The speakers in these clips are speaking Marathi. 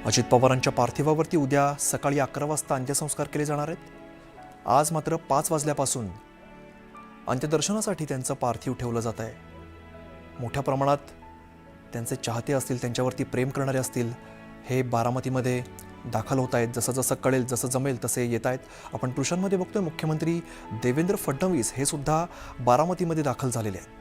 अजित पवारांच्या पार्थिवावरती उद्या सकाळी 11 वाजता अंत्यसंस्कार केले जाणार आहेत। आज मात्र 5 वाजल्यापासून अंत्यदर्शनासाठी त्यांचं पार्थिव ठेवलं जात आहे। मोठ्या प्रमाणात त्यांचे चाहते असतील, त्यांच्यावरती प्रेम करणारे असतील, हे बारामतीमध्ये दाखल होत आहेत। जसं जसं कळेल, जसं जमेल तसे येत आहेत। आपण दृश्यांमध्ये बघतोय मुख्यमंत्री देवेंद्र फडणवीस हे सुद्धा बारामतीमध्ये दाखल झालेले आहेत।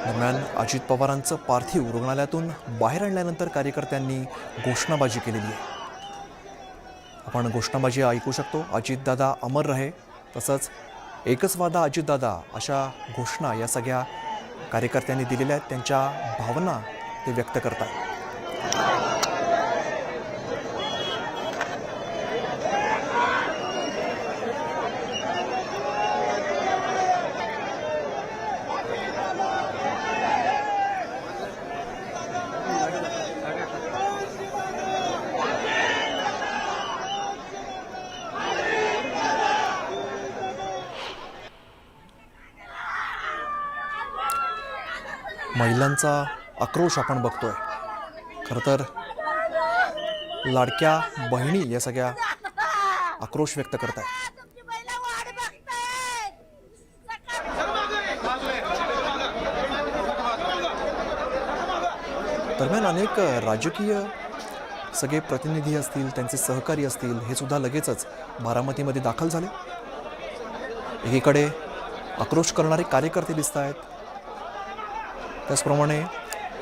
दरम्यान अजित पवारांचं पार्थिव रुग्णालयातून बाहेर आणल्यानंतर कार्यकर्त्यांनी घोषणाबाजी केलेली आहे। आपण घोषणाबाजी ऐकू शकतो। अजितदादा अमर रहे, तसंच एकच वादा अजितदादा, अशा घोषणा या सगळ्या कार्यकर्त्यांनी दिलेल्या आहेत। त्यांच्या भावना ते व्यक्त करतात। महिलांचा आक्रोश आपण बघतोय। खरं तर लाडक्या बहिणी या सगळ्या आक्रोश व्यक्त करत आहेत। दरम्यान अनेक राजकीय सगळे प्रतिनिधी असतील, त्यांचे सहकारी असतील, हे सुद्धा लगेचच बारामतीमध्ये दाखल झाले। एकीकडे आक्रोश करणारे कार्यकर्ते दिसत आहेत, त्याचप्रमाणे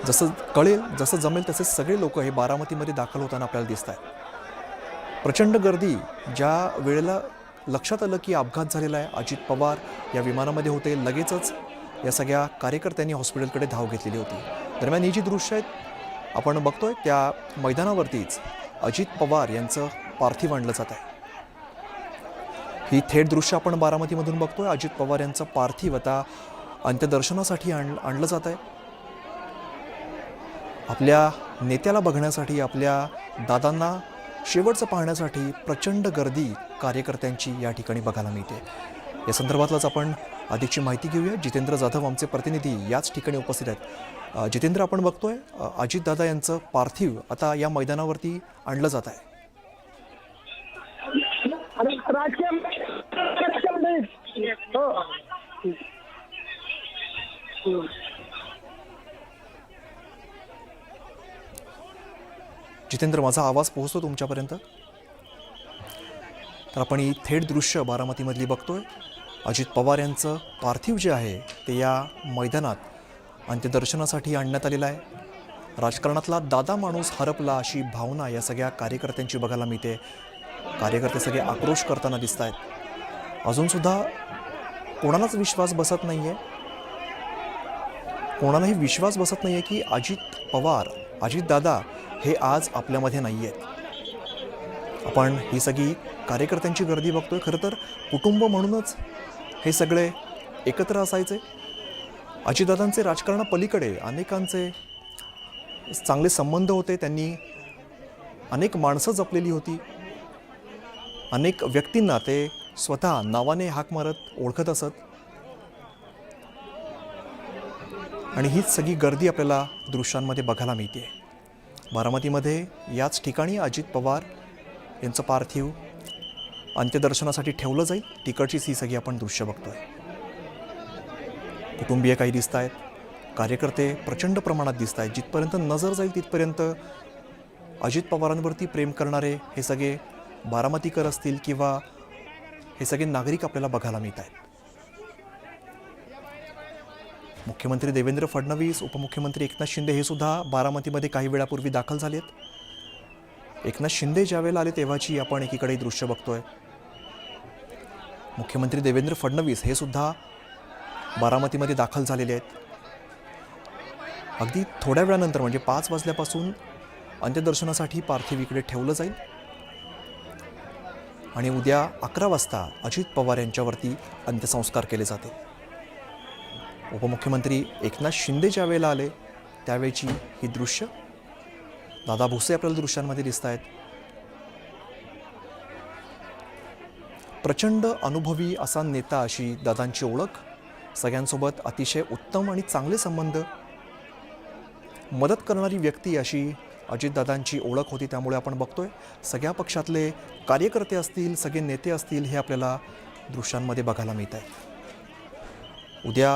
जसं कळेल, जसं जमेल तसे सगळे लोक हे बारामतीमध्ये दाखल होताना आपल्याला दिसत आहेत। प्रचंड गर्दी। ज्या वेळेला लक्षात आलं की अपघात झालेला आहे, अजित पवार या विमानामध्ये होते, लगेचच या सगळ्या कार्यकर्त्यांनी हॉस्पिटलकडे धाव घेतलेली होती। दरम्यान ही जी दृश्य आहेत आपण बघतोय, त्या मैदानावरतीच अजित पवार यांचं पार्थिव आणलं जात आहे। ही थेट दृश्य आपण बारामतीमधून बघतोय। अजित पवार यांचं पार्थिव आता अंत्यदर्शनासाठी आणलं जात आहे। आपल्या नेत्याला बघण्यासाठी, आपल्या दादांना शेवटचं पाहण्यासाठी प्रचंड गर्दी कार्यकर्त्यांची या ठिकाणी बघायला मिळते। या संदर्भातलाच आपण अधिकची माहिती घेऊया। जितेंद्र जाधव आमचे प्रतिनिधी याच ठिकाणी उपस्थित आहेत। जितेंद्र, आपण बघतोय अजितदादा यांचं पार्थिव आता या मैदानावरती आणलं जात आहे। जितेंद्र, माझा आवाज पोहोचतो तुमच्यापर्यंत? तर आपण ही थेट दृश्य बारामतीमधली बघतोय। अजित पवार यांचं पार्थिव जे आहे ते या मैदानात अंत्यदर्शनासाठी आणण्यात आलेलं आहे। राजकारणातला दादा माणूस हरपला अशी भावना या सगळ्या कार्यकर्त्यांची बघायला मिळते। कार्यकर्ते सगळे आक्रोश करताना दिसत आहेत। अजूनसुद्धा कोणालाच विश्वास बसत नाही आहे, कोणालाही विश्वास बसत नाही आहे की अजित पवार, अजितदादा हे आज आपल्यामध्ये नाही आहेत। आपण ही सगळी कार्यकर्त्यांची गर्दी बघतोय। खरं तर कुटुंब म्हणूनच हे सगळे एकत्र असायचे। अजितदादांचे राजकारणापलीकडे अनेकांचे चांगले संबंध होते। त्यांनी अनेक माणसं जपलेली होती। अनेक व्यक्तींना ते स्वतः नावाने हाक मारत ओळखत असत। आणि हीच सगळी गर्दी आपल्याला दृश्यांमध्ये बघायला मिळते। बारामतीमध्ये याच ठिकाणी अजित पवार यांचं पार्थिव अंत्यदर्शनासाठी ठेवलं जाईल। तिकडचीच ही सगळी आपण दृश्य बघतोय। कुटुंबीय काही दिसत आहेत, कार्यकर्ते प्रचंड प्रमाणात दिसत आहेत। जिथपर्यंत नजर जाईल तिथपर्यंत अजित पवारांवरती प्रेम करणारे हे सगळे बारामतीकर असतील किंवा हे सगळे नागरिक आपल्याला बघायला मिळत आहेत। मुख्यमंत्री देवेंद्र फडणवीस, उपमुख्यमंत्री एकनाथ शिंदे हे सुद्धा बारामतीमध्ये काही वेळापूर्वी दाखल झाले आहेत। एकनाथ शिंदे ज्यावेळेला आले तेव्हाची आपण एकीकडे दृश्य बघतोय। मुख्यमंत्री देवेंद्र फडणवीस हे सुद्धा बारामतीमध्ये दाखल झालेले आहेत। अगदी थोड्या वेळानंतर म्हणजे 5 वाजल्यापासून अंत्यदर्शनासाठी पार्थिव इकडे ठेवलं जाईल आणि उद्या 11 वाजता अजित पवार यांच्यावरती अंत्यसंस्कार केले जातील। उपमुख्यमंत्री एकनाथ शिंदे ज्या वेळेला आले त्यावेळची ही दृश्य दादा भुसे आपल्याला दृश्यांमध्ये दिसत आहेत। प्रचंड अनुभवी असा नेता अशी दादांची ओळख, सगळ्यांसोबत अतिशय उत्तम आणि चांगले संबंध, मदत करणारी व्यक्ती अशी अजितदादांची ओळख होती. त्यामुळे आपण बघतोय सगळ्या पक्षातले कार्यकर्ते असतील, सगळे नेते असतील, हे आपल्याला दृश्यांमध्ये बघायला मिळत आहे. उद्या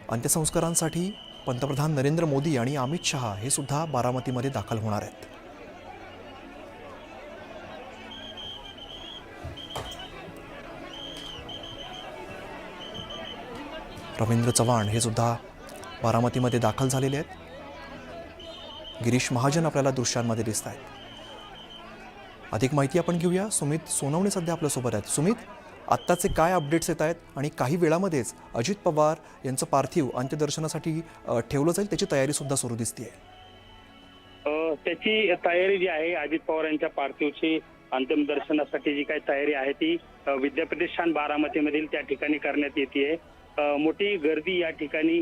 अंत्यसंस्कारांसाठी पंतप्रधान नरेंद्र मोदी आणि अमित शहा हे सुद्धा बारामतीमध्ये दाखल होणार आहेत. रवींद्र चव्हाण हे सुद्धा बारामतीमध्ये दाखल झालेले आहेत. गिरीश महाजन आपल्याला दृश्यांमध्ये दिसत आहेत. अधिक माहिती आपण घेऊया. सुमित सोनवणे सध्या आपल्यासोबत आहेत. सुमित, आत्ताचे काय अपडेट्स येत आहेत आणि काही वेळामध्येच अजित पवार यांचं पार्थिव अंत्यदर्शनासाठी ठेवलं जाईल, त्याची तयारी सुद्धा सुरू दिसतेय. त्याची तयारी जी आहे, अजित पवार यांच्या पार्थिवची अंतिम दर्शनासाठी जी काही तयारी आहे ती विद्याप्रतिष्ठान बारामतीमधील त्या ठिकाणी करण्यात येते. मोठी गर्दी या ठिकाणी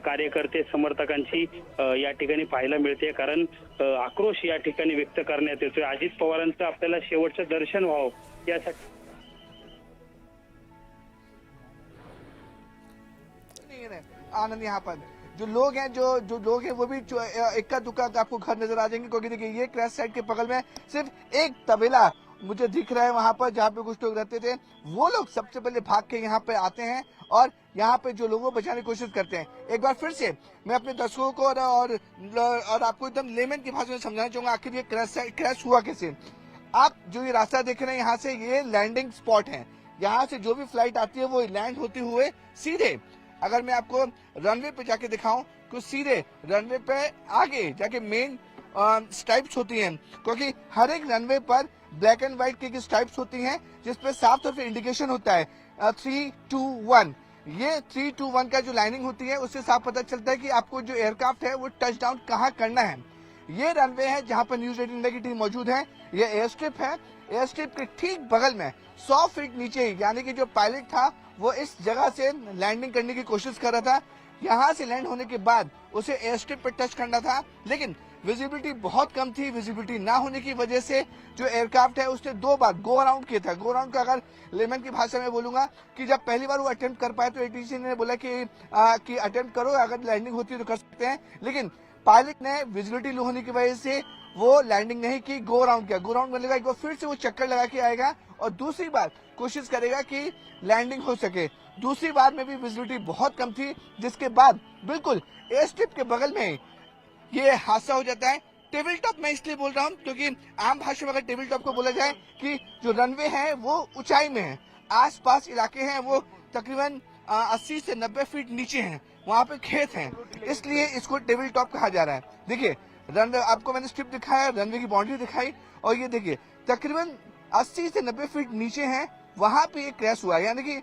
कार्यकर्ते समर्थकांची या ठिकाणी पाहायला मिळते, कारण आक्रोश या ठिकाणी व्यक्त करण्यात येतोय. अजित पवारांचं आपल्याला शेवटचं दर्शन व्हावं यासाठी आनंद यहाँ पर जो लोग हैं वो भी इक्का दुक्का आपको घर नजर आ जाएंगे, क्योंकि देखिए ये क्रैश साइड के बगल में सिर्फ एक तबेला मुझे दिख रहा है वहां पर, जहाँ पे कुछ लोग रहते थे। वो लोग सबसे पहले भाग के यहाँ पे आते हैं और यहाँ पे जो लोगों को बचाने की कोशिश करते हैं। एक बार फिर से मैं अपने दर्शकों को और आपको एकदम लेमन की भाषा में समझाना चाहूंगा आखिर ये क्रैश हुआ कैसे। आप जो ये रास्ता देख रहे हैं, यहाँ से ये लैंडिंग स्पॉट है। यहाँ से जो भी फ्लाइट आती है वो लैंड होते हुए सीधे, अगर मैं आपको रनवे पे जाके दिखाऊं तो सीधे रनवे पे आगे जाके मेन स्ट्राइप्स होती हैं, क्योंकि हर एक रनवे पर ब्लैक एंड व्हाइट की स्ट्राइप्स होती हैं जिसपे साफ तौर पे इंडिकेशन होता है 3-2-1। ये 3-2-1 का जो लाइनिंग होती है उससे साफ पता चलता है कि आपको जो एयरक्राफ्ट है वो टच डाउन कहाँ करना है। ये रनवे है जहाँ पर न्यूज 18 इंडिया की टीम मौजूद है। ये एयर स्ट्रिप है। एयर स्ट्रिप के ठीक बगल में 100 फीट नीचे ही, यानी कि जो पायलट था वो इस जगह से लैंडिंग करने की कोशिश कर रहा था। यहाँ से लैंड होने के बाद उसे एयर स्ट्रिप पर टच करना था, लेकिन विजिबिलिटी बहुत कम थी। विजिबिलिटी ना होने की वजह से जो एयरक्राफ्ट है उसने 2 बार गो अराउंड किया था। गो अराउंड का अगर लेमन की भाषा में बोलूंगा कि जब पहली बार वो अटेम्प्ट कर पाए तो एटीसी ने बोला कि अटेम्प्ट करो, अगर लैंडिंग होती है तो कर सकते हैं, लेकिन पायलट ने विजिबिलिटी लो होने की वजह से वो लैंडिंग नहीं की, गो अराउंड किया। गो अराउंड मिलेगा, एक बार फिर से वो चक्कर लगा के आएगा और दूसरी बार कोशिश करेगा कि लैंडिंग हो सके। दूसरी बार में भी विजिबिलिटी बहुत कम थी, जिसके बाद बिल्कुल एयर स्ट्रिप के बगल में ये हादसा हो जाता है। टेबल टॉप मैं इसलिए बोल रहा हूँ क्योंकि आम भाषा में अगर टेबल टॉप को बोला जाए कि जो रनवे है वो ऊंचाई में है, आसपास इलाके हैं वो तकरीबन 80 से 90 फीट नीचे हैं, वहाँ पे खेत हैं, इसलिए इसको टेबल टॉप कहा जा रहा है। देखिए रनवे आपको मैंने स्ट्रिप दिखाया, रनवे की बाउंड्री दिखाई, और ये देखिए तकरीबन 80 से 90 फीट नीचे हैं, वहां पे ये क्रैश हुआ है, यानी कि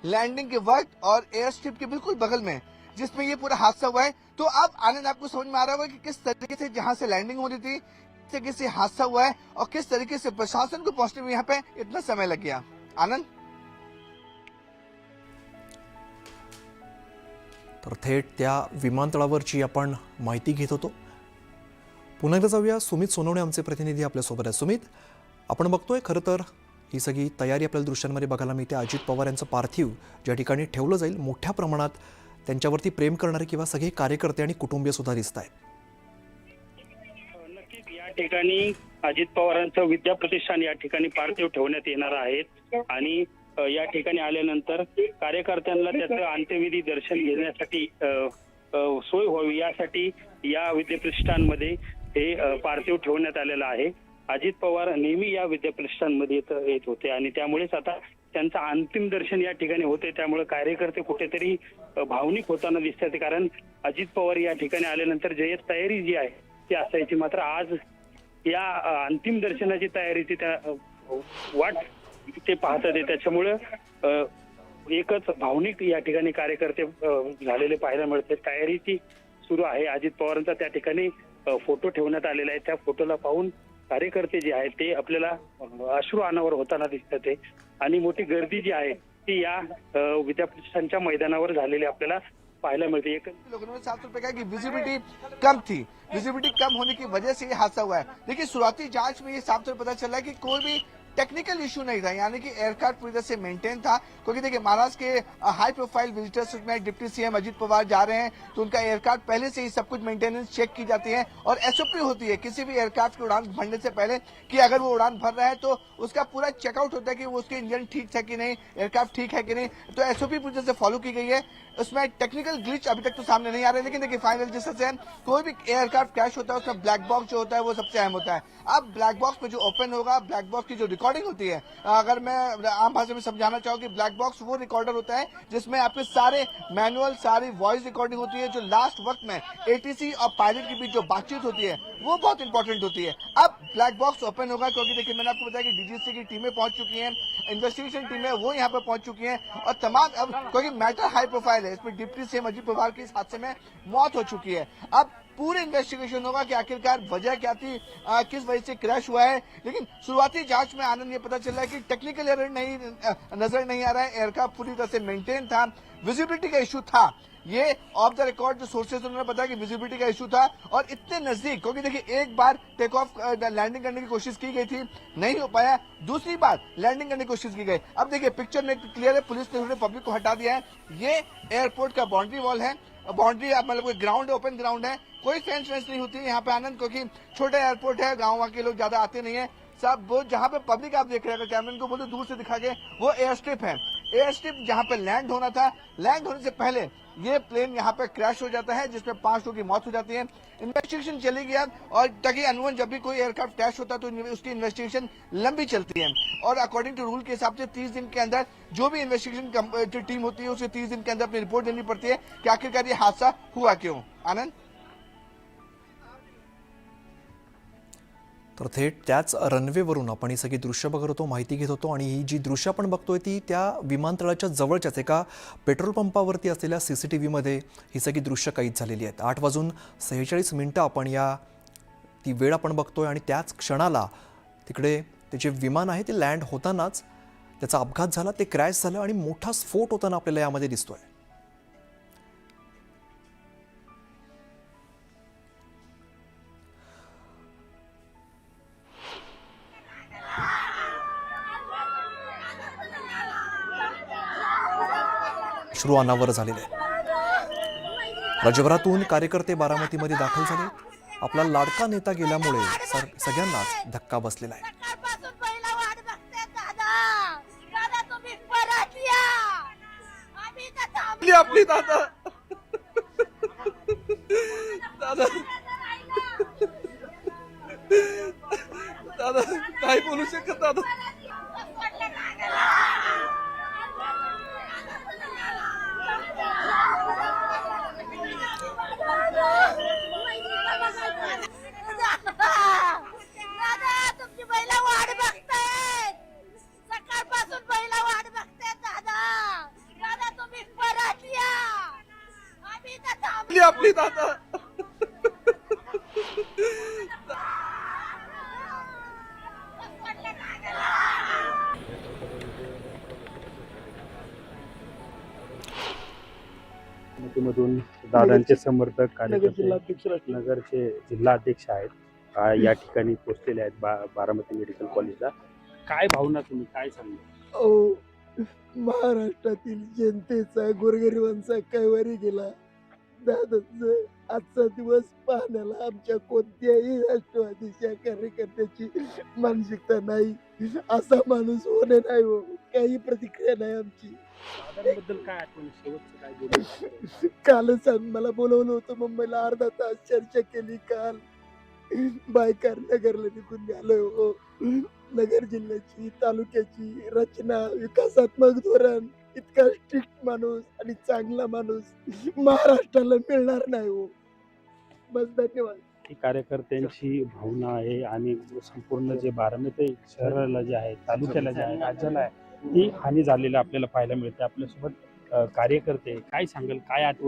लैंडिंग के वक्त और एयर स्ट्रिप के बिल्कुल बगल में जिसमें ये पूरा हादसा हुआ है। तो अब आनंद आपको समझ में आ रहा होगा कि किस तरीके से जहां से लैंडिंग हो रही थी, किस तरीके से हादसा हुआ है और किस तरीके से प्रशासन को पहुंचने में यहाँ पे इतना समय लग गया। आनंद, तर थेट त्या विमानतळावरची आपण माहिती घेत होतो. पुन्हा एकदा जाऊया. सुमित सोनवणे आमचे प्रतिनिधी आपल्यासोबत आहेत. सुमित, आपण बघतोय खरं तर ही सगळी तयारी आपल्याला दृश्यांमध्ये बघायला मिळते. अजित पवार यांचं पार्थिव ज्या ठिकाणी ठेवलं जाईल, मोठ्या प्रमाणात त्यांच्यावरती प्रेम करणारे किंवा सगळे कार्यकर्ते आणि कुटुंबीय सुद्धा दिसत आहेत. नक्कीच या ठिकाणी अजित पवारांचं विद्याप्रतिष्ठान या ठिकाणी पार्थिव ठेवण्यात येणार आहेत आणि या ठिकाणी आल्यानंतर कार्यकर्त्यांना त्याचं अंत्यविधी दर्शन घेण्यासाठी सोय व्हावी यासाठी या विद्याप्रतिष्ठानमध्ये हे पार्थिव ठेवण्यात आलेलं आहे. अजित पवार नेहमी या विद्याप्रतिष्ठानमध्ये येत होते आणि त्यामुळेच आता त्यांचं अंतिम दर्शन या ठिकाणी होते. त्यामुळे कार्यकर्ते कुठेतरी भावनिक होताना दिसतात, कारण अजित पवार या ठिकाणी आल्यानंतर जे तयारी जी आहे ती असायची, मात्र आज या अंतिम दर्शनाची तयारी ती त्या वाट ते पाहतात. त्याच्यामुळं एकच भावनिक या ठिकाणी कार्यकर्ते झालेले पाहायला मिळते. तयारी ती सुरू आहे. अजित पवारांचा त्या ठिकाणी फोटो ठेवण्यात आलेला आहे. त्या फोटोला पाहून कार्यकर्ते जे आहेत ते आपल्याला अश्रू अनावर होताना दिसतात आणि मोठी गर्दी जी आहे ती या विद्याप्रतिष्ठानच्या मैदानावर झालेली आपल्याला पाहायला मिलती है। लोगों ने साफ तौर पे कहा कि विजिबिलिटी कम थी, विजिबिलिटी कम होने की वजह से ये हादसा हुआ है। देखिए शुरुआती जांच में ये साफ तौर पर पता चला है कि कोई भी टेक्निकल इशू नहीं था, यानी कि एयरक्राफ्ट पूरी तरह से मेंटेन था। क्योंकि देखिए महाराष्ट्र के हाई प्रोफाइल विजिटर्स में डिप्टी सीएम अजित पवार जा रहे हैं, तो उनका एयरक्राफ्ट पहले से ही सब कुछ मेंटेनेंस चेक की जाती है और एसओपी होती है किसी भी एयरक्राफ्ट की उड़ान भरने से पहले कि अगर वो उड़ान भर रहा है तो उसका पूरा चेकआउट होता है कि वो उसके इंजन ठीक है कि नहीं, एयरक्राफ्ट ठीक है कि नहीं। तो एसओपी पूरी तरह से फॉलो की गई है। उसमें टेक्निकल ग्लिच अभी तक तो सामने नहीं आ रहे, लेकिन देखिए फाइनल जिस तरह से कोई भी एयरक्राफ्ट क्रैश होता है उसमें ब्लैक बॉक्स जो होता है वो सबसे अहम होता है। अब ब्लैक बॉक्स में जो ओपन होगा, ब्लैक बॉक्स की जो रिकॉर्डिंग होती है, अगर मैं आम भाषा में समझाना चाहूँ कि ब्लैक बॉक्स वो रिकॉर्डर होता है जिसमें आपके सारे मैनुअल, सारी वॉइस रिकॉर्डिंग होती है, जो लास्ट वक्त में एटीसी और पायलट के बीच जो बातचीत होती है वो बहुत इंपॉर्टेंट होती है। अब ब्लैक बॉक्स ओपन होगा क्योंकि देखिए मैंने आपको बताया कि डीजीसी की टीमें पहुंच चुकी हैं, इन्वेस्टिगेशन टीमें वो यहाँ पे पहुंच चुकी हैं और तमाम, अब क्योंकि मैटर हाई प्रोफाइल है, इसमें डिप्टी सीएम अजित पवार की इस हादसे में मौत हो चुकी है। अब पूरे इन्वेस्टिगेशन होगा कि आखिरकार वजह क्या थी, किस वजह से क्रैश हुआ है। लेकिन शुरुआती जांच में आनंद ये पता चला है कि टेक्निकल एरर नहीं नजर नहीं आ रहा है, एयरक्राफ्ट पूरी तरह से मेंटेन था, विजिबिलिटी का इशू था। ये ऑफ द रिकॉर्ड जो सोर्सेज उन्होंने बताया कि विजिबिलिटी का इशू था और इतने नजदीक, क्योंकि देखिए एक बार टेक ऑफ लैंडिंग करने की कोशिश की गई थी, नहीं हो पाया, दूसरी बार लैंडिंग करने की कोशिश की गई। अब देखिए पिक्चर में क्लियर है, पुलिस ने पब्लिक को हटा दिया है। ये एयरपोर्ट का बाउंड्री वॉल है, बाउंड्री मतलब ग्राउंड है, ओपन ग्राउंड है, कोई फेंस वेंस नहीं होती है यहाँ पे आनंद, क्योंकि छोटे एयरपोर्ट है, गाँव के लोग ज्यादा आते नहीं है। सब वो जहाँ पे पब्लिक आप देख रहे हैं, कैमरे को बोलते दूर से दिखा के, वो एयर स्ट्रिप है। एयर स्ट्रिप जहाँ पे लैंड होना था, लैंड होने से पहले ये प्लेन यहाँ पे क्रैश हो जाता है जिसमें 5 लोगों की मौत हो जाती है। इन्वेस्टिगेशन चलेगी अब, और ताकि अनवन जब भी कोई एयरक्राफ्ट क्रैश होता है तो उसकी इन्वेस्टिगेशन लंबी चलती है और अकॉर्डिंग टू रूल के हिसाब से 30 दिन के अंदर जो भी इन्वेस्टिगेशन टीम होती है उसे 30 दिन के अंदर अपनी रिपोर्ट देनी पड़ती है कि आखिरकार ये हादसा हुआ क्यों। आनंद, तर थेट त्याच रनवेवरून आपण ही सगळी दृश्य बघत होतो, माहिती घेत होतो आणि ही जी दृश्य आपण बघतोय ती त्या विमानतळाच्या जवळच्याच एका पेट्रोल पंपावरती असलेल्या CCTVमध्ये ही सगळी दृश्य कैद झालेली आहेत। 8:46 आपण ती वेळ आपण बघतोय आणि त्याच क्षणाला तिकडे ते जे विमान आहे ते लँड होतानाच त्याचा अपघात झाला, ते क्रॅश झालं आणि मोठा स्फोट होताना आपल्याला यामध्ये दिसतोय। अश्रू अनावर झालेले आहेत। राज्यभरातून कार्यकर्ते बारामतीमध्ये दाखल झाले। आपला लाडका नेता गेल्यामुळे सगळ्यांनाच धक्का बसलेला आहे। आपली दादा दादा दादा काय बोलू शकत दादा, तुमची बैला वाट बघतायत, सकाळपासून बैला वाट बघतायत दादा, दादा तुम्ही परत या, आम्ही तर थांबलो. आपली दादा मधून दादांचे समर्थक कार्यकर्ते नगरचे जिल्हा अध्यक्ष आहेत या ठिकाणी पोहोचलेले आहेत बारामती मेडिकल कॉलेजला। काय भावना, तुम्ही काय सांगता? महाराष्ट्रातील जनतेचा, गोरगरिबांचा कैवारी गेला। दादाचं आजचा दिवस पाहण्याला आमच्या कोणत्याही राष्ट्रवादीच्या कार्यकर्त्याची मानसिकता नाही। असा माणूस होणे नाही हो, काही प्रतिक्रिया नाही आमची। दादांबद्दल काय आठवण, शेवटचं काय बोलू? कालच मला बोलवलं होतं मुंबईला, अर्धा तास चर्चा केली। काल बायकार नगरला निघून गेलो हो। नगर जिल्ह्याची, तालुक्याची रचना, विकासात्मक धोरण, इतका स्ट्रिक्ट माणूस आणि चांगला माणूस महाराष्ट्राला मिळणार नाही हो। बस, धन्यवाद। ही कार्यकर्त्यांची भावना आहे आणि संपूर्ण जे बारामती शहराला जे आहे, तालुक्याला जे आहे, राज्याला आहे, ही हानी झालेली आपल्याला पाहायला मिळते। आपल्यासोबत कार्यकर्ते, काय सांगाल, काय आठवण